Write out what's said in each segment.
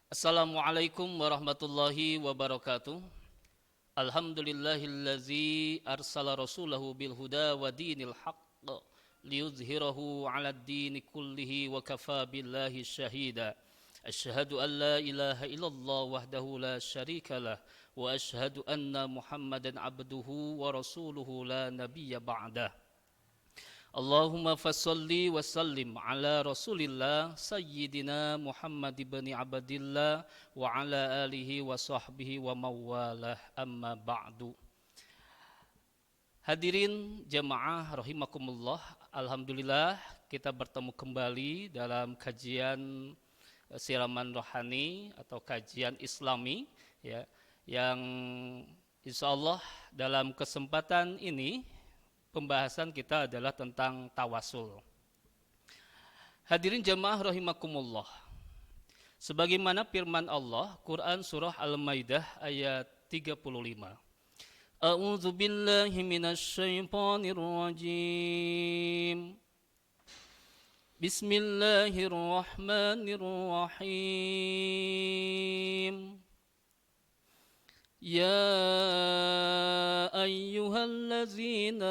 Assalamualaikum warahmatullahi wabarakatuh. Alhamdulillahillazi arsala rasulahu bil huda wa dinil haqq liyuzhirahu 'alad dini kullihi wa kafa billahi syahida. Asyhadu an la ilaha illallah wahdahu la syarikalah wa asyhadu anna Muhammadan abduhu wa rasuluhu la nabiyya ba'dah. Allahumma fassalli wa sallim ala rasulillah sayyidina Muhammad ibn Abdillah wa ala alihi wa sahbihi wa mawalah amma ba'du. Hadirin jamaah rahimakumullah, alhamdulillah kita bertemu kembali dalam kajian siraman rohani atau kajian islami ya, yang insyaallah dalam kesempatan ini pembahasan kita adalah tentang tawasul. Hadirin jamaah rahimakumullah. Sebagaimana firman Allah, Quran surah Al-Maidah ayat 35. A'udzu billahi minasyaitonir rajim. Bismillahirrahmanirrahim. يا أيها الذين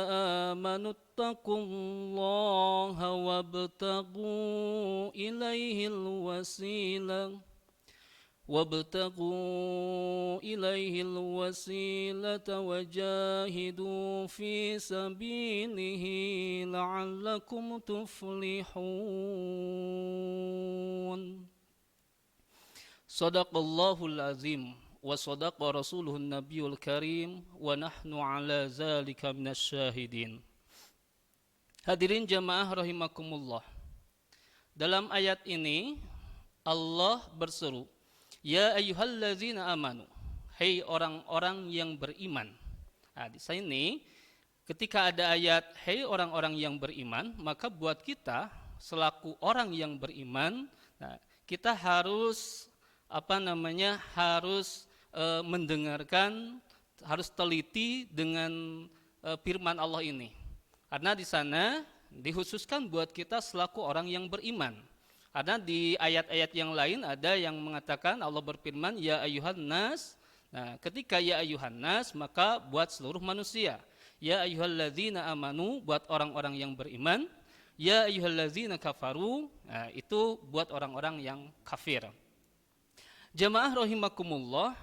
آمنوا اتقوا الله وابتغوا إليه الوسيلة وجاهدوا في سبيله لعلكم تفلحون صدق الله العظيم wa sadaqa rasuluhun nabiyul karim wa nahnu ala zalika minasyahidin. Hadirin jamaah rahimakumullah. Dalam ayat ini Allah berseru, ya ayyuhallazina amanu, hai orang-orang yang beriman. Nah, di sini ketika ada ayat hai orang-orang yang beriman, maka buat kita selaku orang yang beriman, nah, kita harus harus mendengarkan, harus teliti dengan firman Allah ini. Karena di sana dikhususkan buat kita selaku orang yang beriman. Karena di ayat-ayat yang lain ada yang mengatakan Allah berfirman ya ayyuhan nas. Nah, ketika ya ayyuhan nas maka buat seluruh manusia. Ya ayyuhalladzina amanu buat orang-orang yang beriman. Ya ayyuhalladzina kafaru, nah, itu buat orang-orang yang kafir. Jamaah rahimakumullah,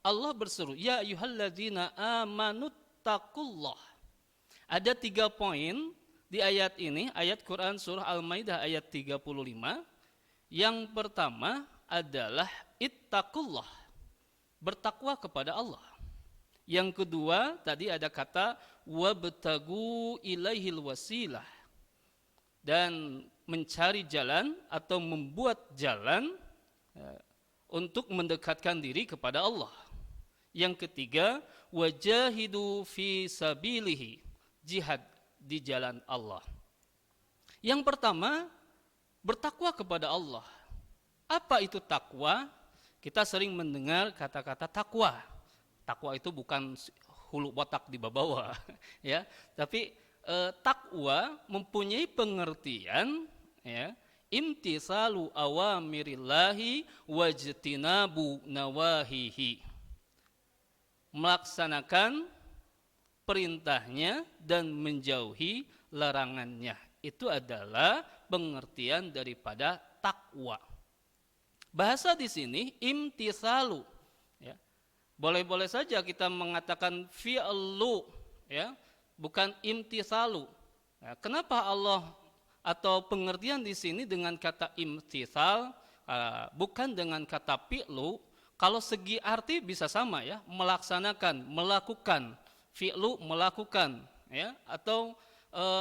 Allah berseru, ya ayyuhalladzina amanu taqullah. Ada 3 poin di ayat ini, ayat Quran surah Al-Maidah ayat 35. Yang pertama adalah ittaqullah, bertakwa kepada Allah. Yang kedua, tadi ada kata wabtagu ilaihil wasilah, dan mencari jalan atau membuat jalan untuk mendekatkan diri kepada Allah. Yang ketiga, wajahidu fi sabilihi, jihad di jalan Allah. Yang pertama, bertakwa kepada Allah. Apa itu takwa? Kita sering mendengar kata-kata takwa. Takwa itu bukan hulu botak di bawah, ya. Tapi takwa mempunyai pengertian, ya, imtisalu awamirillahi wajtinabu nawahihi, melaksanakan perintahnya dan menjauhi larangannya. Itu adalah pengertian daripada takwa. Bahasa di sini imtisalu, ya. Boleh-boleh saja kita mengatakan fi'lu, ya, bukan imtisalu. Ya, kenapa Allah atau pengertian di sini dengan kata imtisal, bukan dengan kata fi'lu? Kalau segi arti bisa sama, ya, melaksanakan, melakukan, fi'lu melakukan, ya, atau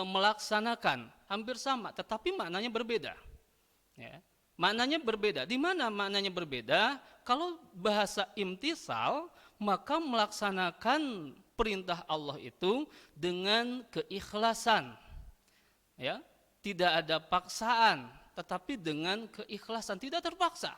melaksanakan, hampir sama, tetapi maknanya berbeda. Ya. Maknanya berbeda. Di mana maknanya berbeda? Kalau bahasa imtisal, maka melaksanakan perintah Allah itu dengan keikhlasan, ya, tidak ada paksaan, tetapi dengan keikhlasan, tidak terpaksa.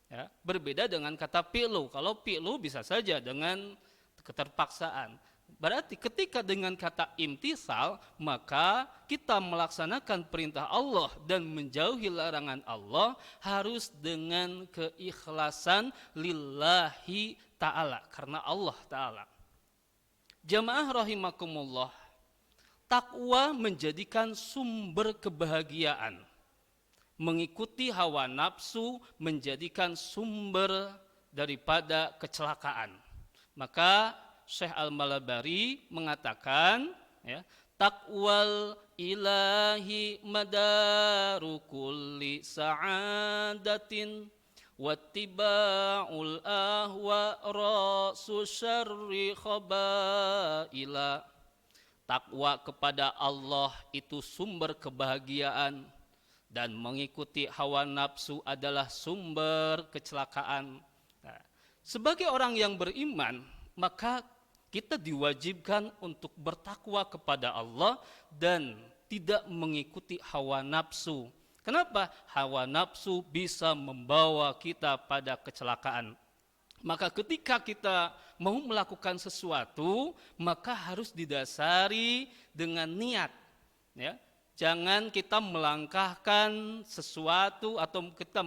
Ya, berbeda dengan kata fi'lu. Kalau fi'lu bisa saja dengan keterpaksaan. Berarti ketika dengan kata imtisal, maka kita melaksanakan perintah Allah dan menjauhi larangan Allah harus dengan keikhlasan lillahi ta'ala, karena Allah ta'ala. Jamaah rahimakumullah, takwa menjadikan sumber kebahagiaan. Mengikuti hawa nafsu menjadikan sumber daripada kecelakaan. Maka Syekh Al-Malabari mengatakan, ya, taqwal ilahi madaru kulli sa'adatin wattiba'ul ahwa rasu syarri khabaila. Takwa kepada Allah itu sumber kebahagiaan, dan mengikuti hawa nafsu adalah sumber kecelakaan. Nah, sebagai orang yang beriman, maka kita diwajibkan untuk bertakwa kepada Allah dan tidak mengikuti hawa nafsu. Kenapa? Hawa nafsu bisa membawa kita pada kecelakaan. Maka ketika kita mau melakukan sesuatu, maka harus didasari dengan niat. Ya. Jangan kita melangkahkan sesuatu atau kita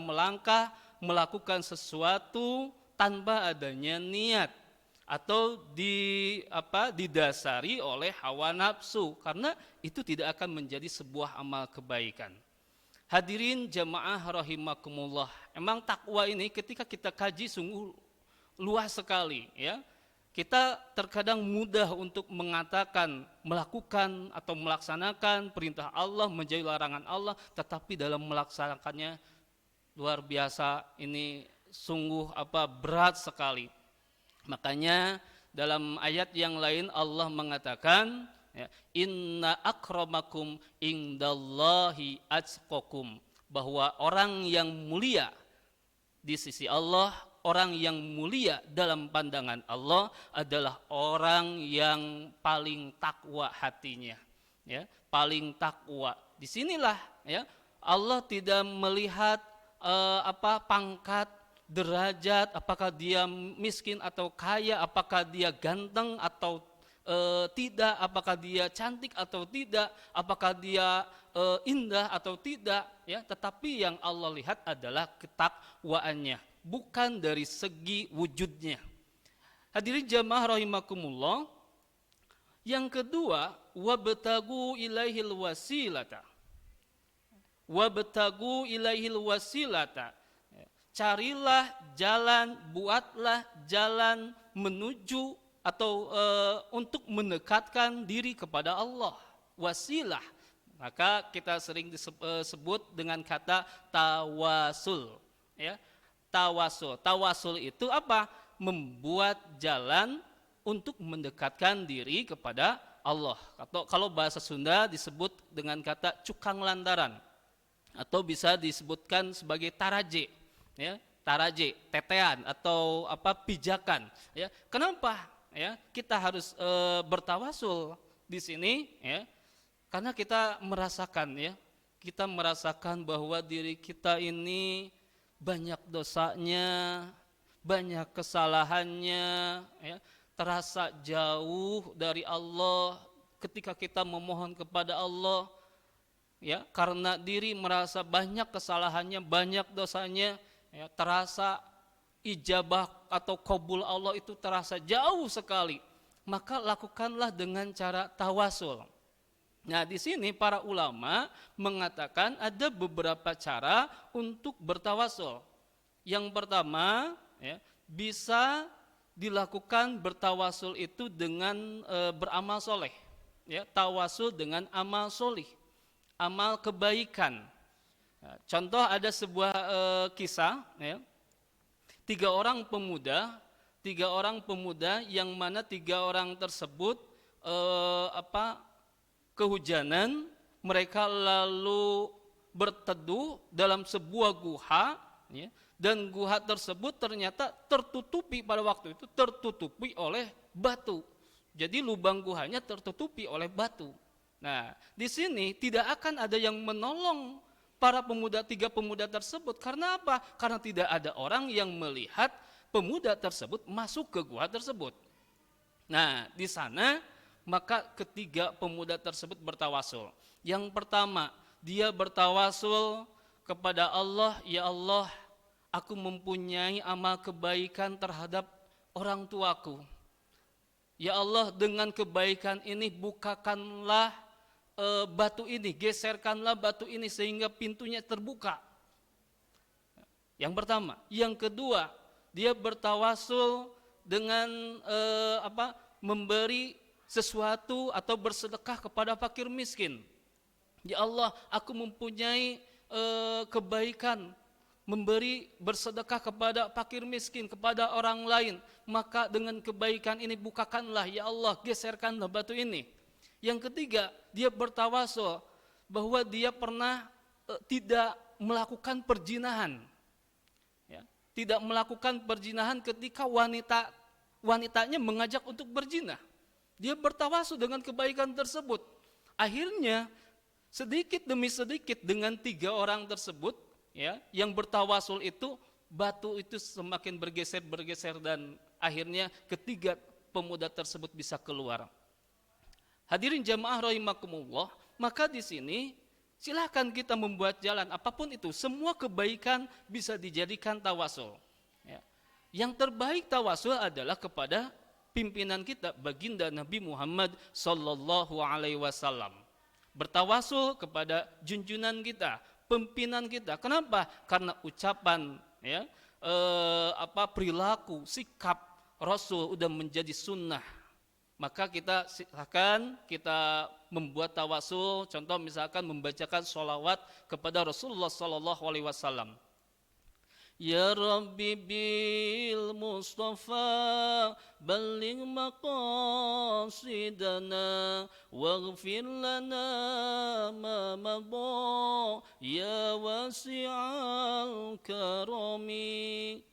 melakukan sesuatu tanpa adanya niat, atau didasari oleh hawa nafsu, karena itu tidak akan menjadi sebuah amal kebaikan. Hadirin jamaah rahimakumullah, emang takwa ini ketika kita kaji sungguh luas sekali, ya. Kita terkadang mudah untuk mengatakan, melakukan atau melaksanakan perintah Allah, menjauhi larangan Allah, tetapi dalam melaksanakannya luar biasa, ini sungguh berat sekali. Makanya dalam ayat yang lain Allah mengatakan, ya, inna akramakum indallahi atqakum, bahwa orang yang mulia di sisi Allah, orang yang mulia dalam pandangan Allah adalah orang yang paling takwa hatinya, ya, paling takwa. Disinilah, ya, Allah tidak melihat pangkat, derajat, apakah dia miskin atau kaya, apakah dia ganteng atau tidak, apakah dia cantik atau tidak, apakah dia indah atau tidak, ya. Tetapi yang Allah lihat adalah ketakwaannya, bukan dari segi wujudnya. Hadirin jamaah rahimakumullah, yang kedua, wabtagu ilaihil wasilata. Wabtagu ilaihil wasilata. Carilah jalan, buatlah jalan menuju atau untuk mendekatkan diri kepada Allah. Wasilah, maka kita sering disebut dengan kata tawasul, ya. Tawasul itu apa? Membuat jalan untuk mendekatkan diri kepada Allah. Atau kalau bahasa Sunda disebut dengan kata cukang lantaran, atau bisa disebutkan sebagai taraje, ya, taraje, tetean atau pijakan, ya. Kenapa, ya, kita harus bertawasul di sini, ya? Karena kita merasakan, ya, kita merasakan bahwa diri kita ini banyak dosanya, banyak kesalahannya, ya, terasa jauh dari Allah. Ketika kita memohon kepada Allah, ya, karena diri merasa banyak kesalahannya, banyak dosanya, ya, terasa ijabah atau qabul Allah itu terasa jauh sekali. Maka lakukanlah dengan cara tawasul. Nah, di sini para ulama mengatakan ada beberapa cara untuk bertawasul. Yang pertama, ya, bisa dilakukan bertawasul itu dengan beramal soleh, ya, tawasul dengan amal soleh, amal kebaikan. Nah, contoh ada sebuah kisah, ya, tiga orang pemuda yang mana tiga orang tersebut kehujanan, mereka lalu berteduh dalam sebuah guha, ya, dan guha tersebut ternyata tertutupi pada waktu itu tertutupi oleh batu. Jadi lubang guhanya tertutupi oleh batu. Nah, di sini tidak akan ada yang menolong tiga pemuda tersebut. Karena apa? Karena tidak ada orang yang melihat pemuda tersebut masuk ke gua tersebut. Nah, di sana maka ketiga pemuda tersebut bertawasul. Yang pertama, dia bertawasul kepada Allah, ya Allah, aku mempunyai amal kebaikan terhadap orang tuaku. Ya Allah, dengan kebaikan ini bukakanlah batu ini, geserkanlah batu ini sehingga pintunya terbuka. Yang pertama. Yang kedua, dia bertawasul dengan memberi sesuatu atau bersedekah kepada fakir miskin. Ya Allah, aku mempunyai kebaikan memberi bersedekah kepada fakir miskin, kepada orang lain, maka dengan kebaikan ini bukakanlah, ya Allah, geserkanlah batu ini. Yang ketiga, dia bertawasul bahwa dia pernah tidak melakukan perzinahan, ya, tidak melakukan perzinahan ketika wanitanya mengajak untuk berzina. Dia bertawasul dengan kebaikan tersebut. Akhirnya sedikit demi sedikit dengan 3 orang tersebut, ya, yang bertawasul itu, batu itu semakin bergeser dan akhirnya ketiga pemuda tersebut bisa keluar. Hadirin jamaah rahimakumullah, maka di sini silakan kita membuat jalan apapun itu, semua kebaikan bisa dijadikan tawasul. Ya. Yang terbaik tawasul adalah kepada pimpinan kita, baginda Nabi Muhammad sallallahu alaihi wasallam. Bertawasul kepada junjungan kita, pimpinan kita. Kenapa? Karena ucapan, ya, perilaku, sikap Rasul udah menjadi sunnah. Maka kita silakan kita membuat tawasul. Contoh misalkan membacakan sholawat kepada Rasulullah sallallahu alaihi wasallam. Ya Rabbi bil Mustafa balligh maqasidana waghfir lana ma madha ya wasi'al karami.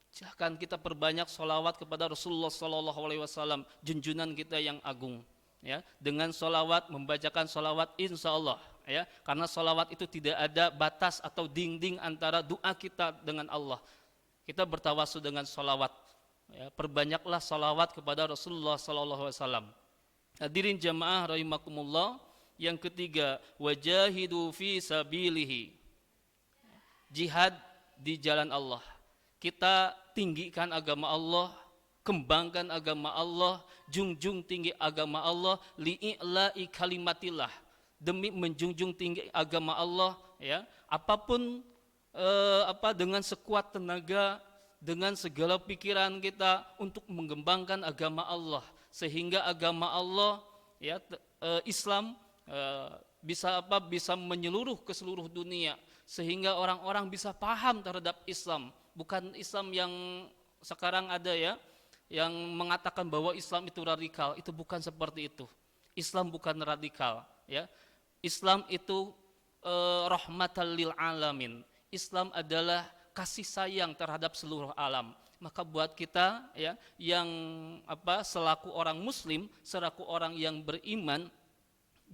Silahkan kita perbanyak sholawat kepada Rasulullah sallallahu alaihi wasallam, junjungan kita yang agung, ya, dengan sholawat, membacakan sholawat, insya Allah, ya, karena sholawat itu tidak ada batas atau dinding antara doa kita dengan Allah. Kita bertawasul dengan sholawat, ya, perbanyaklah sholawat kepada Rasulullah sallallahu alaihi wasallam. Hadirin jamaah rahimakumullah, yang ketiga, wajahidu fi sabilihi, jihad di jalan Allah. Kita tinggikan agama Allah, kembangkan agama Allah, junjung tinggi agama Allah, li'i'la'i kalimatillah, demi menjunjung tinggi agama Allah, ya, apapun dengan sekuat tenaga, dengan segala pikiran kita untuk mengembangkan agama Allah, sehingga agama Allah, ya, Islam bisa menyeluruh ke seluruh dunia, sehingga orang-orang bisa paham terhadap Islam. Bukan Islam yang sekarang ada, ya, yang mengatakan bahwa Islam itu radikal. Itu bukan seperti itu. Islam bukan radikal, ya. Islam itu rahmatan lil alamin. Islam adalah kasih sayang terhadap seluruh alam. Maka buat kita, ya, yang selaku orang muslim, selaku orang yang beriman,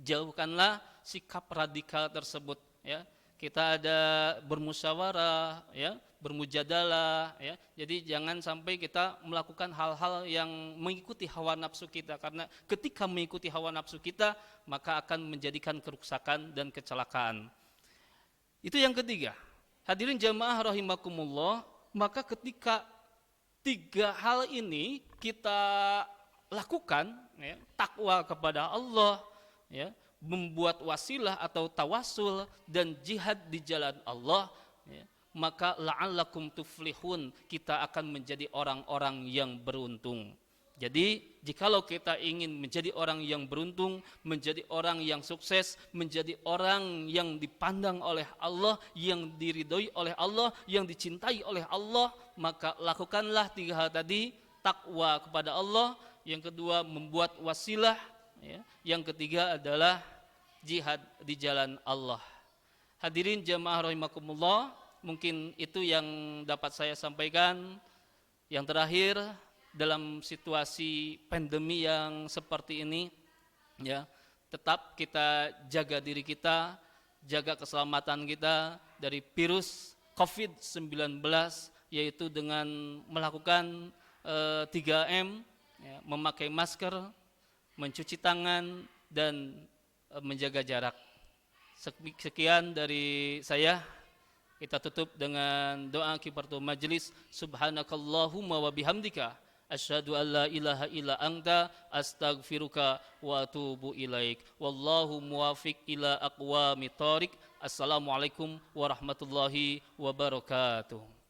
jauhkanlah sikap radikal tersebut, ya. Kita ada bermusyawarah, ya, bermujadalah, ya. Jadi jangan sampai kita melakukan hal-hal yang mengikuti hawa nafsu kita, karena ketika mengikuti hawa nafsu kita maka akan menjadikan kerusakan dan kecelakaan. Itu yang ketiga. Hadirin jamaah rahimakumullah, maka ketika 3 hal ini kita lakukan, ya, takwa kepada Allah, ya, membuat wasilah atau tawasul dan jihad di jalan Allah, ya, maka la'allakum tuflihun, kita akan menjadi orang-orang yang beruntung. Jadi jikalau kita ingin menjadi orang yang beruntung, menjadi orang yang sukses, menjadi orang yang dipandang oleh Allah, yang diridhoi oleh Allah, yang dicintai oleh Allah, maka lakukanlah 3 hal tadi, takwa kepada Allah, yang kedua membuat wasilah, ya, yang ketiga adalah jihad di jalan Allah. Hadirin jamaah rahimakumullah, mungkin itu yang dapat saya sampaikan. Yang terakhir, dalam situasi pandemi yang seperti ini, ya, tetap kita jaga diri kita, jaga keselamatan kita dari virus COVID-19, yaitu dengan melakukan 3M, ya, memakai masker, mencuci tangan, dan menjaga jarak. Sekian dari saya. Kita tutup dengan doa kifaratul majlis. Subhanakallahumma wa bihamdika asyhadu an la ilaha illa anta astaghfiruka wa atubu ilaik. Wallahu muwafiq ila aqwamit thoriq. Assalamualaikum warahmatullahi wabarakatuh.